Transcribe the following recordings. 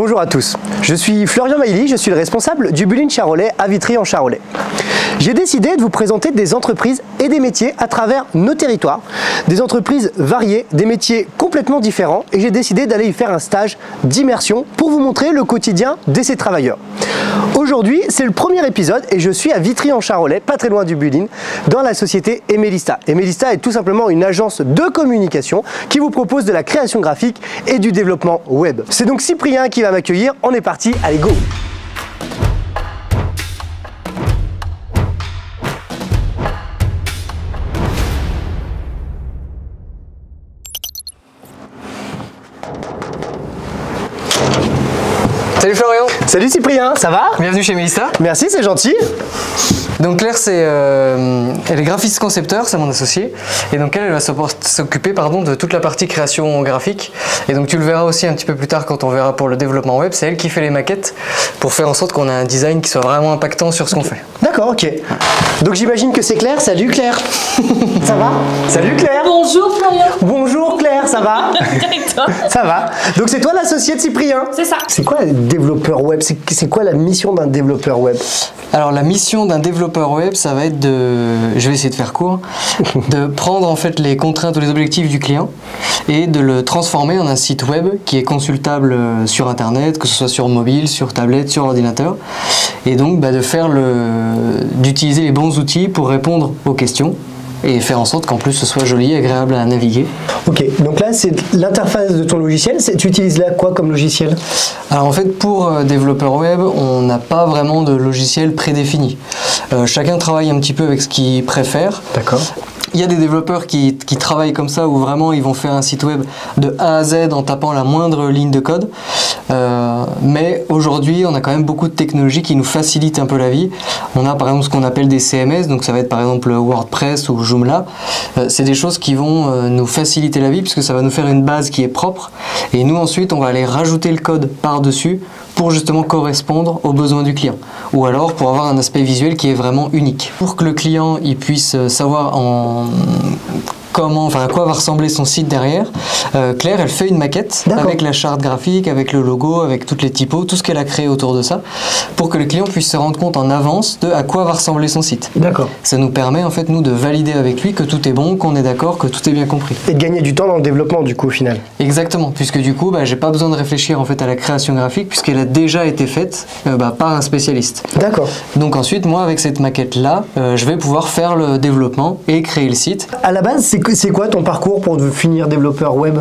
Bonjour à tous, je suis Florian Mailly, je suis le responsable du Bulin Charolais à Vitry en Charolais. J'ai décidé de vous présenter des entreprises et des métiers à travers nos territoires, des entreprises variées, des métiers complètement différents, et j'ai décidé d'aller y faire un stage d'immersion pour vous montrer le quotidien de ces travailleurs. Aujourd'hui, c'est le premier épisode et je suis à Vitry en Charolais, pas très loin du Bulin, dans la société Emelista. Emelista est tout simplement une agence de communication qui vous propose de la création graphique et du développement web. C'est donc Cyprien qui va m'accueillir, on est parti, allez go! Salut Florian. Salut Cyprien, ça va? Bienvenue chez Emelista. Merci, c'est gentil. Donc Claire, elle est graphiste concepteur, c'est mon associé. Et donc elle va s'occuper de toute la partie création graphique. Et donc tu le verras aussi un petit peu plus tard quand on verra pour le développement web. C'est elle qui fait les maquettes pour faire en sorte qu'on ait un design qui soit vraiment impactant sur ce qu'on fait. D'accord, ok. Donc j'imagine que c'est Claire. Salut Claire. Ça va? Salut Claire. Bonjour Florian. Bonjour Claire, ça va? Et toi? Ça va. Donc c'est toi l'associé de Cyprien? C'est ça. C'est quoi le développeur web? C'est quoi la mission d'un développeur web? Alors la mission d'un développeur web, ça va être je vais essayer de faire court, de prendre en fait les contraintes ou les objectifs du client et de le transformer en un site web qui est consultable sur internet, que ce soit sur mobile, sur tablette, sur ordinateur, et donc d'utiliser les bons outils pour répondre aux questions et faire en sorte qu'en plus ce soit joli et agréable à naviguer. Ok, donc là c'est l'interface de ton logiciel, tu utilises là quoi comme logiciel? Alors en fait pour développeur web, on n'a pas vraiment de logiciel prédéfini. Chacun travaille un petit peu avec ce qu'il préfère. D'accord. Il y a des développeurs qui travaillent comme ça, où vraiment ils vont faire un site web de A à Z en tapant la moindre ligne de code. Mais aujourd'hui, on a quand même beaucoup de technologies qui nous facilitent un peu la vie. On a par exemple ce qu'on appelle des CMS, donc ça va être par exemple WordPress ou Joomla. C'est des choses qui vont nous faciliter la vie, puisque ça va nous faire une base qui est propre. Et nous ensuite, on va aller rajouter le code par-dessus pour justement correspondre aux besoins du client, ou alors pour avoir un aspect visuel qui est vraiment unique. Pour que le client il puisse savoir à quoi va ressembler son site derrière, Claire elle fait une maquette avec la charte graphique, avec le logo, avec toutes les typos, tout ce qu'elle a créé autour de ça, pour que le client puisse se rendre compte en avance de à quoi va ressembler son site. D'accord. Ça nous permet en fait nous de valider avec lui que tout est bon, qu'on est d'accord, que tout est bien compris. Et de gagner du temps dans le développement du coup au final. Exactement, puisque du coup j'ai pas besoin de réfléchir en fait à la création graphique puisqu'elle a déjà été faite par un spécialiste. D'accord. Donc ensuite moi avec cette maquette là, je vais pouvoir faire le développement et créer le site. À la base c'est quoi ton parcours pour finir développeur web?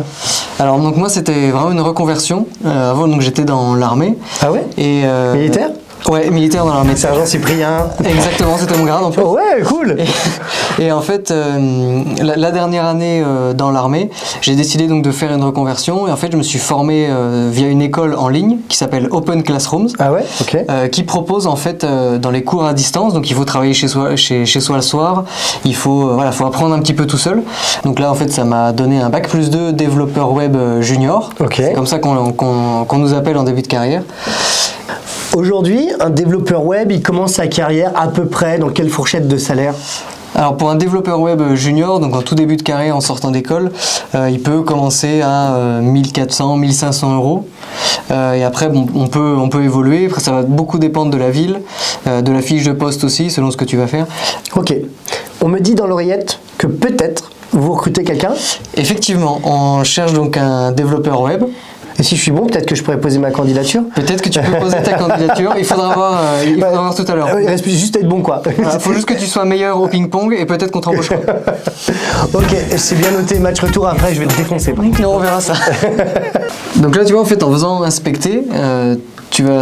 Alors donc moi c'était vraiment une reconversion. Avant donc j'étais dans l'armée. Ah ouais? Et militaire? Ouais, militaire dans l'armée. Sergent Cyprien. Exactement, c'était mon grade en plus. Oh ouais, cool. Et en fait, la dernière année dans l'armée, j'ai décidé donc de faire une reconversion et en fait je me suis formé via une école en ligne qui s'appelle Open Classrooms. Ah ouais, ok. Qui propose en fait dans les cours à distance, donc il faut travailler chez soi le soir, il faut apprendre un petit peu tout seul. Donc là en fait ça m'a donné un bac+2 développeur web junior. Okay. C'est comme ça qu'on nous appelle en début de carrière. Aujourd'hui, un développeur web, il commence sa carrière à peu près dans quelle fourchette de salaire? Alors pour un développeur web junior, donc en tout début de carrière en sortant d'école, il peut commencer à 1400, 1500 euros. Et après on peut évoluer, après ça va beaucoup dépendre de la ville, de la fiche de poste aussi, selon ce que tu vas faire. Ok, on me dit dans l'oreillette que peut-être vous recrutez quelqu'un? Effectivement, on cherche donc un développeur web. Et si je suis bon, peut-être que je pourrais poser ma candidature. Peut-être que tu peux poser ta candidature, il faudra voir tout à l'heure. Il reste juste être bon quoi. Il faut juste que tu sois meilleur au ping-pong et peut-être qu'on te rembauchera. Ok, c'est bien noté, match retour, après je vais te défoncer. Non, on verra ça. Donc là tu vois en fait en faisant inspecter,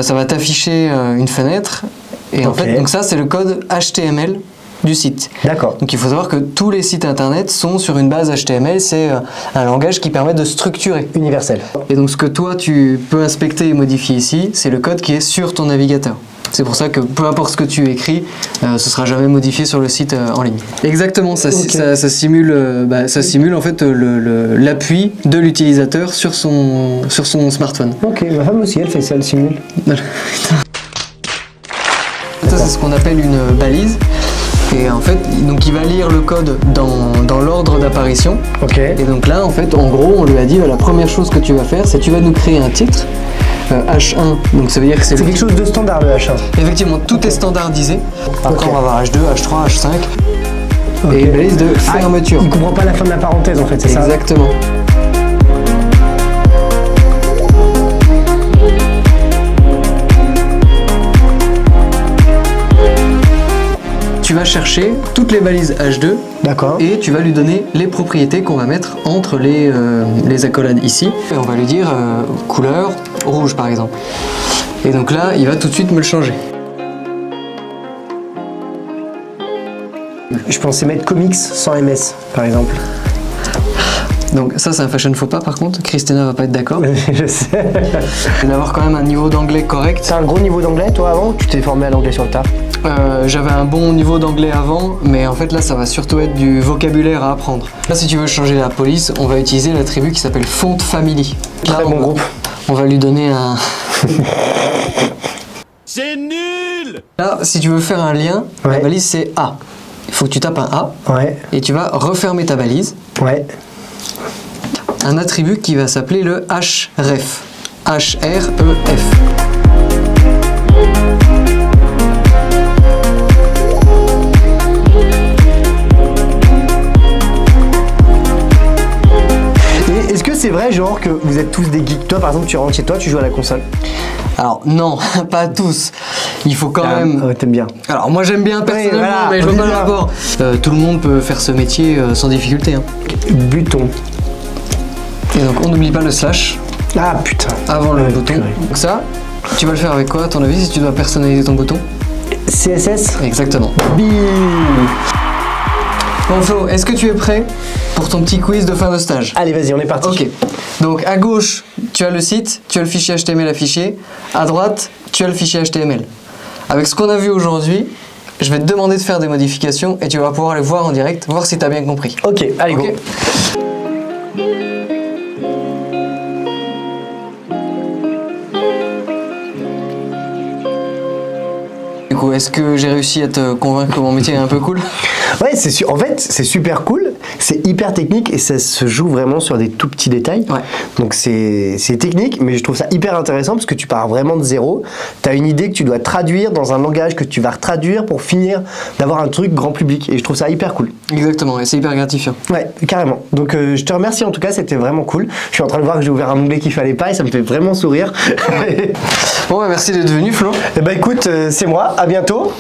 ça va t'afficher une fenêtre et en fait donc ça c'est le code HTML du site. D'accord. Donc il faut savoir que tous les sites internet sont sur une base HTML, c'est un langage qui permet de structurer. Universel. Et donc ce que toi tu peux inspecter et modifier ici, c'est le code qui est sur ton navigateur. C'est pour ça que peu importe ce que tu écris, ce sera jamais modifié sur le site en ligne. Exactement, ça simule en fait l'appui de l'utilisateur sur son smartphone. Ok, ma femme aussi elle fait ça, elle simule. Ça c'est ce qu'on appelle une balise. Et en fait, donc il va lire le code dans l'ordre d'apparition. Ok. Et donc là, en fait, en gros, on lui a dit la première chose que tu vas faire, c'est tu vas nous créer un titre H1, donc ça veut dire que c'est C'est quelque chose de standard le H1. Effectivement, tout est standardisé. Après, Ok. on va avoir H2, H3, H5 Ok. et une balise de fermeture. Il comprend pas la fin de la parenthèse en fait, c'est ça? Exactement. Tu vas chercher toutes les balises H2 D'accord. et tu vas lui donner les propriétés qu'on va mettre entre les accolades ici. Et on va lui dire couleur rouge par exemple. Et donc là, il va tout de suite me le changer. Je pensais mettre comics sans MS par exemple. Donc ça, c'est un fashion faux pas par contre. Christina va pas être d'accord. Je sais. D'avoir quand même un niveau d'anglais correct. T'as un gros niveau d'anglais toi avant? Tu t'es formé à l'anglais sur le tard? J'avais un bon niveau d'anglais avant, mais en fait là ça va surtout être du vocabulaire à apprendre. Là si tu veux changer la police, on va utiliser l'attribut qui s'appelle Font Family. Très bon groupe. On va lui donner un... C'est nul! Là si tu veux faire un lien, la Ouais. balise c'est A. Il faut que tu tapes un A Ouais. et tu vas refermer ta balise. Ouais. Un attribut qui va s'appeler le href. H-R-E-F. Et est-ce que c'est vrai genre que vous êtes tous des geeks? Toi par exemple tu rentres chez toi, tu joues à la console? Alors non, pas tous. Il faut quand même... ouais, t'aimes bien. Alors moi j'aime bien personnellement, voilà, mais je vois on pas dit le bien. rapport. Tout le monde peut faire ce métier sans difficulté. Hein. Buton. Et donc on n'oublie pas le slash Ah putain. avant le Ouais, bouton. purée. Donc ça, tu vas le faire avec quoi à ton avis si tu dois personnaliser ton bouton? CSS. Exactement. Bim. Bon Flo, est-ce que tu es prêt pour ton petit quiz de fin de stage? Allez vas-y, on est parti. Ok. Donc à gauche, tu as le site, tu as le fichier HTML affiché. À droite, tu as le fichier HTML. Avec ce qu'on a vu aujourd'hui, je vais te demander de faire des modifications et tu vas pouvoir les voir en direct, voir si tu as bien compris. Ok, allez Ok. go. Du coup, est-ce que j'ai réussi à te convaincre que mon métier est un peu cool? Ouais, en fait, c'est super cool, c'est hyper technique et ça se joue vraiment sur des tout petits détails. Ouais. Donc c'est technique, mais je trouve ça hyper intéressant parce que tu pars vraiment de zéro. Tu as une idée que tu dois traduire dans un langage que tu vas retraduire pour finir d'avoir un truc grand public. Et je trouve ça hyper cool. Exactement, et c'est hyper gratifiant. Ouais, carrément. Donc je te remercie en tout cas, c'était vraiment cool. Je suis en train de voir que j'ai ouvert un onglet qu'il fallait pas et ça me fait vraiment sourire. Bon, bah, merci d'être venu, Flo. Eh ben écoute, c'est moi, à bientôt.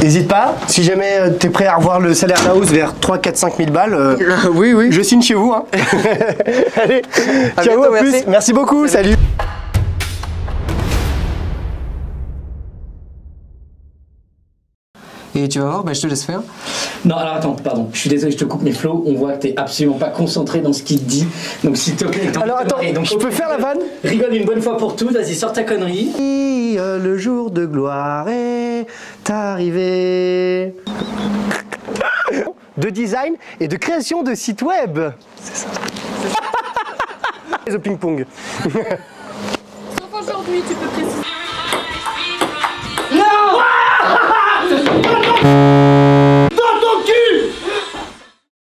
N'hésite pas, si jamais t'es prêt à revoir le salaire d'House vers 3, 4, 5 000 balles, Oui, oui. je signe chez vous. Hein. Allez, À ciao, bientôt, à plus. merci. Merci beaucoup, salut. Et tu vas voir, bah, je te laisse faire. Non, alors attends, pardon, je suis désolé, je te coupe, mais Flo, on voit que t'es absolument pas concentré dans ce qu'il te dit. Donc s'il te plaît, Alors attends, je peux faire la vanne? Rigole une bonne fois pour toutes, vas-y, sors ta connerie. Le jour de gloire est arrivé. De design et de création de sites web. C'est ça. Le ping-pong. Sauf aujourd'hui, tu peux préciser. Non